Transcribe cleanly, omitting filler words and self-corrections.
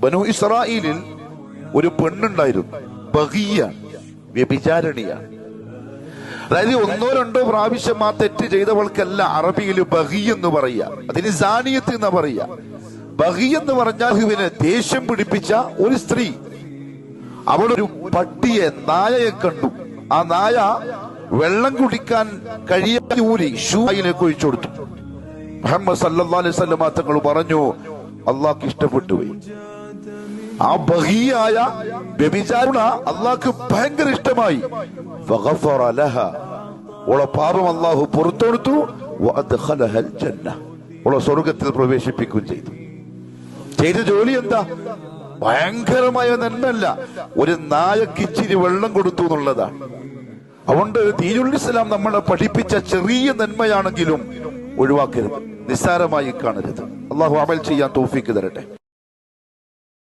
ബനു ഇസ്രായേലിൽ ഒരു പെണ്ണുണ്ടായിരുന്നു, ബഗിയാണ്, വ്യഭിചാരണിയാണ്. അതായത് ഒന്നോ രണ്ടോ പ്രാവശ്യം ആ തെറ്റ് ചെയ്തവൾക്കല്ല അറബിയിൽ ബഗി എന്ന് പറയുക, അതിന് സാനിയത്ത് എന്ന് പറയുക. ബഗി എന്ന് പറഞ്ഞാൽ ഇവനെ ദേഷ്യം പിടിപ്പിച്ച ഒരു സ്ത്രീ. അവളൊരു പട്ടിയെ, നായയെ കണ്ടു. ആ നായ വെള്ളം കുടിക്കാൻ കഴിയാതെ ഊരി ഷൂയിലേക്ക് ഒഴിച്ചു കൊടുത്തു. മുഹമ്മദ് സല്ലല്ലാഹു അലൈഹി വസല്ലം തങ്ങൾ പറഞ്ഞു, അള്ളാഹ്ക്ക് ഇഷ്ടപ്പെട്ടു പോയി. ആ ബഗിയായ വ്യഭിചാരണ അള്ളാഹ്ക്ക് ഭയങ്കര ഇഷ്ടമായി. ഫഗഫറ ലഹാ, ഓളെ പാപം അള്ളാഹു പുറത്തെടുത്തു. വഅദ്ഖലഹൽ ജന്ന, ഓളെ സ്വർഗ്ഗത്തിൽ പ്രവേശിപ്പിക്കുകയും ചെയ്തു. ചെയ്ത ജോലി എന്താ? ഭയങ്കരമായ നന്മല്ല, ഒരു നായക്ക് ഇച്ചിരി വെള്ളം കൊടുത്തു എന്നുള്ളതാണ്. അതുകൊണ്ട് ദീനുൽ ഇസ്ലാം നമ്മളെ പഠിപ്പിച്ച ചെറിയ നന്മയാണെങ്കിലും ഒഴിവാക്കരുത്, നിസ്സാരമായി കാണരുത്. അള്ളാഹു അമൽ ചെയ്യാൻ തൗഫീക്ക് തരട്ടെ.